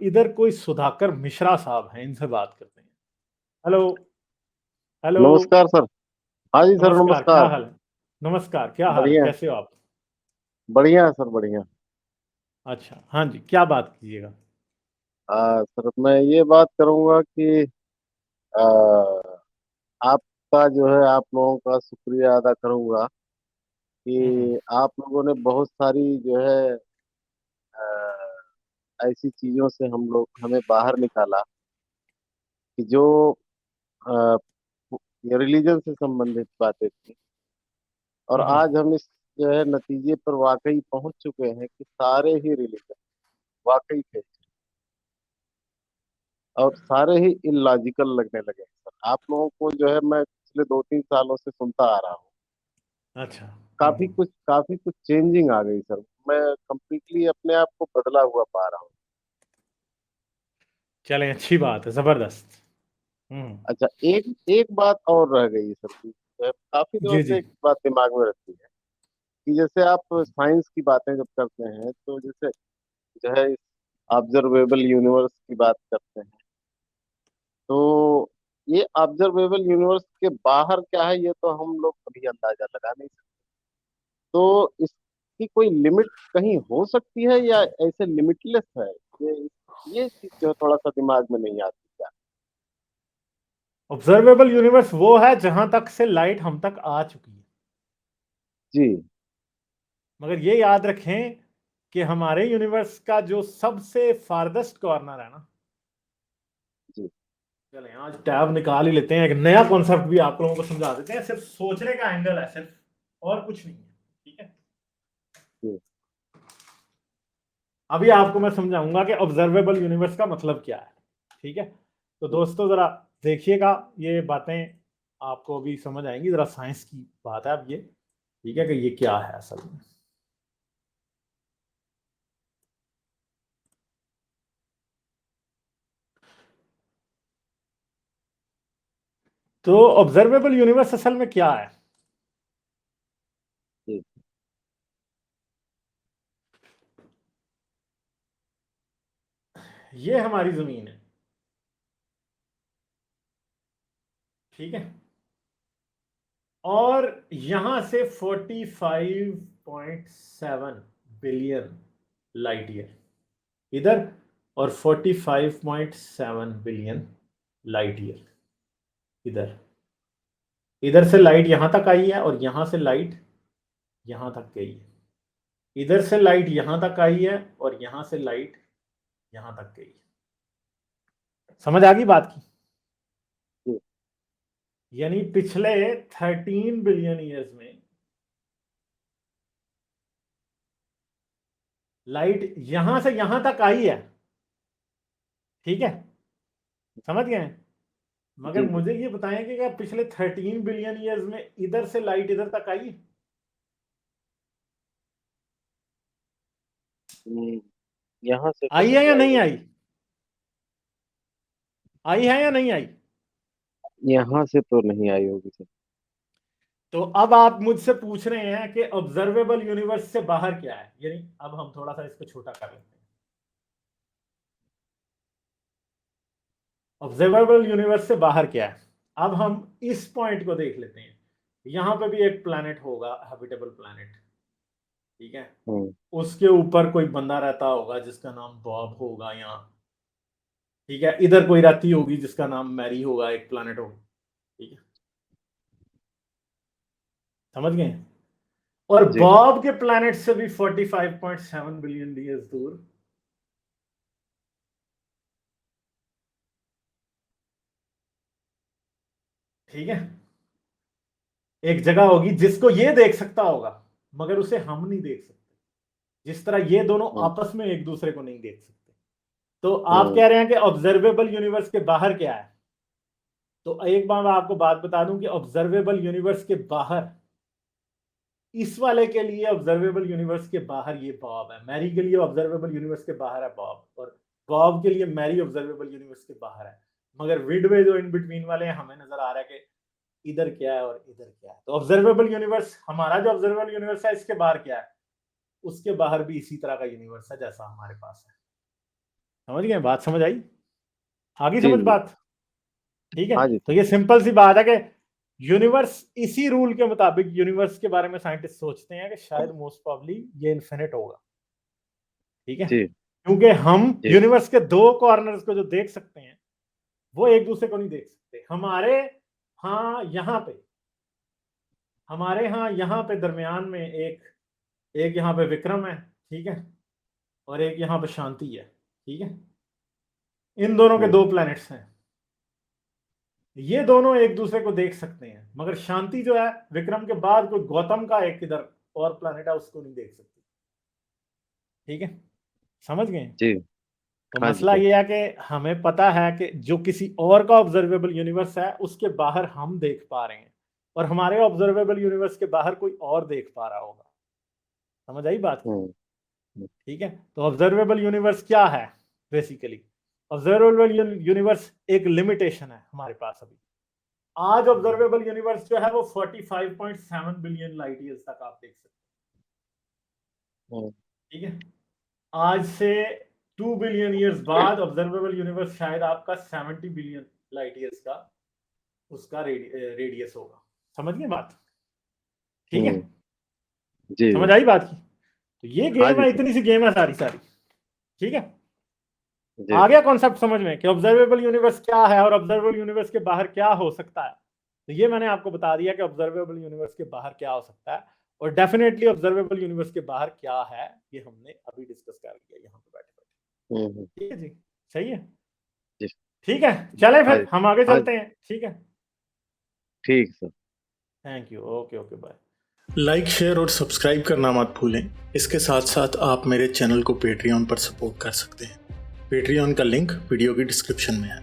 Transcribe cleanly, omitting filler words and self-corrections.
इधर कोई सुधाकर मिश्रा साहब हैं, इनसे बात करते हैं। हेलो। हेलो। नमस्कार सर। हाँ जी सर, नमस्कार, क्या नमस्कार। हाल है? नमस्कार, क्या हाल है, बढ़िया। कैसे हो आप? बढ़िया है सर, बढ़िया। अच्छा, हाँ जी, क्या बात कीजिएगा? सर मैं ये बात करूंगा कि आ, आपका जो है, आप लोगों का शुक्रिया अदा करूंगा हम्म। कि आप लोगों ने बहुत सारी जो है ऐसी चीजों से हमें बाहर निकाला कि जो आ, ये रिलीजन से संबंधित बातें थी। और हम्म। आज हम इस जो है नतीजे पर वाकई पहुंच चुके हैं कि सारे ही रिलीजन वाकई थे और सारे ही इलॉजिकल लगने लगे हैं सर। आप लोगों को जो है मैं पिछले 2-3 सालों से सुनता आ रहा हूँ। अच्छा। काफी कुछ चेंजिंग आ गई सर। मैं कंप्लीटली अपने आप को बदला हुआ पा रहा हूँ। चलें, अच्छी बात है, जबरदस्त। हम्म। अच्छा, एक एक बात और रह गई सर की काफी दिनों जी से जी। एक बात दिमाग में रहती है कि जैसे आप साइंस की बातें जब करते हैं तो जैसे जो है ऑब्जर्वेबल यूनिवर्स की बात करते हैं, तो ये ऑब्जर्वेबल यूनिवर्स के बाहर क्या है ये तो हम लोग कभी अंदाजा लगा नहीं सकते। तो इसकी कोई लिमिट कहीं हो सकती है या ऐसे लिमिटलेस है? ये ये चीज जो है थोड़ा सा दिमाग में नहीं आती क्या? ऑब्जर्वेबल यूनिवर्स वो है जहां तक से लाइट हम तक आ चुकी है। जी। मगर ये याद रखें कि हमारे यूनिवर्स का जो सबसे फारदेस्ट कॉर्नर है ना, जी। चलें आज टैब निकाल ही लेते हैं, एक नया कॉन्सेप्ट भी आप लोगों को समझा देते हैं, सिर्फ सोचने का एंगल है सिर्फ, और कुछ नहीं है। ठीक है। जी। अभी आपको मैं समझाऊंगा कि ऑब्जर्वेबल यूनिवर्स का मतलब क्या है। ठीक है। तो जी। दोस्तों जरा देखिएगा, ये बातें आपको भी समझ आएंगी, जरा साइंस की बात है अब ये। ठीक है कि ये क्या है असल में। तो ऑब्जर्वेबल यूनिवर्स असल में क्या है? जी। ये हमारी जमीन है। ठीक है। और यहां से 45.7 बिलियन लाइट ईयर इधर, और 45.7 बिलियन लाइट ईयर इधर। इधर से लाइट यहां तक आई है और यहां से लाइट यहां तक गई है। इधर से लाइट यहां तक आई है और यहां से लाइट यहां तक गई है। समझ आ गई बात की? जी। यानी पिछले 13 बिलियन ईयर्स में लाइट यहां से यहां तक आई है। ठीक है, समझ गए हैं? मगर जी। जी। मुझे ये बताएं कि क्या पिछले 13 बिलियन ईयर्स में इधर से लाइट इधर तक आई? यहाँ से तो आई है नहीं या आई नहीं आई? होगी। आई है या नहीं आई? यहाँ से तो नहीं आई होगी सर। तो अब आप मुझसे पूछ रहे हैं कि ऑब्जर्वेबल यूनिवर्स से बाहर क्या है, यानी अब हम थोड़ा सा इसको छोटा कर लेते हैं। ऑब्जर्वेबल यूनिवर्स से बाहर क्या है? अब हम इस पॉइंट को देख लेते हैं। यहां पे भी एक प्लैनेट होगा, हैबिटेबल प्लैनेट। ठीक है। हम्म। उसके ऊपर कोई बंदा रहता होगा जिसका नाम बॉब होगा यहाँ। ठीक है। इधर कोई रहती होगी जिसका नाम मैरी होगा, एक प्लैनेट होगा। ठीक है, समझ गए? और जी। बॉब के प्लैनेट से भी 45.7 बिलियन ईयर्स दूर ठीक है एक जगह होगी जिसको ये देख सकता होगा, मगर उसे हम नहीं देख सकते। जिस तरह ये दोनों हम्म। आपस में एक दूसरे को नहीं देख सकते। तो आप हम्म। कह रहे हैं कि ऑब्जर्वेबल यूनिवर्स के बाहर क्या है? तो एक बार मैं आपको बात बता दूं कि ऑब्जर्वेबल यूनिवर्स के बाहर, इस वाले के लिए ऑब्जर्वेबल यूनिवर्स के बाहर ये बॉब है, मैरी के लिए ऑब्जर्वेबल यूनिवर्स के बाहर है बॉब, और बॉब के लिए मैरी ऑब्जर्वेबल यूनिवर्स के बाहर है। मगर मिडवे जो इन बिटवीन वाले हैं, हमें नजर आ रहा है कि इधर क्या है और इधर क्या है। तो ऑब्जर्वेबल यूनिवर्स, हमारा जो ऑब्जर्वेबल यूनिवर्स है, इसके बाहर क्या है? उसके बाहर भी इसी तरह का यूनिवर्स है जैसा हमारे पास है। समझ गए? बात समझ आई? आगे जी समझ जी। बात? ठीक है, हाँ जी तो ये सिंपल सी बात है कि यूनिवर्स, इसी रूल के मुताबिक यूनिवर्स के बारे में साइंटिस्ट सोचते हैं कि शायद मोस्ट प्रोबेबली ये इन्फिनिट होगा। ठीक है, जी क्योंकि हम जी। यूनिवर्स के दो कॉर्नर्स को जो देख सकते हैं वो एक दूसरे को नहीं देख सकते। हमारे हाँ यहाँ पे, हमारे हाँ यहाँ पे दरमियान में एक एक यहाँ पे विक्रम है, ठीक है, और एक यहाँ पे शांति है, ठीक है। इन दोनों के हम्म, दो प्लैनेट्स हैं, ये दोनों एक दूसरे को देख सकते हैं, मगर शांति जो है विक्रम के बाद कोई गौतम का एक इधर और प्लैनेट है, उसको नहीं देख सकती। ठीक है, समझ गए? जी। तो हाँ जी मसला सर। ये है कि हमें पता है कि जो किसी और का ऑब्जर्वेबल यूनिवर्स है उसके बाहर हम देख पा रहे हैं, और हमारे ऑब्जर्वेबल यूनिवर्स के बाहर कोई और देख पा रहा होगा। समझ आई बात? हम्म ठीक है, तो ऑब्जर्वेबल यूनिवर्स क्या है? बेसिकली ऑब्जर्वेबल यूनिवर्स एक लिमिटेशन है हमारे पास अभी। आज ऑब्जर्वेबल यूनिवर्स जो है वो 45.7 बिलियन लाइट ईयर्स तक आप देख सकते हम्म, हैं। ठीक है, आज से 2 बिलियन ईयर्स बाद ऑब्जर्वेबल यूनिवर्स शायद आपका 70 बिलियन लाइट ईयर्स का उसका रेडियस होगा। समझ गए बात? ठीक है, हम्म, जी समझ जी। आई बात की? तो ये हाँ गेम जी है, सर। इतनी सी गेम है सारी सारी। ठीक है, जी आ गया कॉन्सेप्ट समझ में कि ऑब्जर्वेबल यूनिवर्स क्या है और ऑब्जर्वेबल यूनिवर्स के बाहर क्या हो सकता है। तो ये मैंने आपको बता दिया कि ऑब्जर्वेबल यूनिवर्स के बाहर क्या हो सकता है, और डेफिनेटली ऑब्जर्वेबल यूनिवर्स के बाहर क्या है ये हमने अभी डिस्कस कर लिया यहाँ पे बैठे बैठे। हम्म। ठीक है जी, सही है। जी। ठीक है, चले हाँ फिर जी। हम आगे हाँ चलते जी। हैं। ठीक है, ठीक sir. Thank you, okay okay bye. Like, share और सब्सक्राइब करना मत भूलें। इसके साथ साथ आप मेरे चैनल को पेट्रियन पर सपोर्ट कर सकते हैं। पेट्रियन का लिंक वीडियो की डिस्क्रिप्शन में है।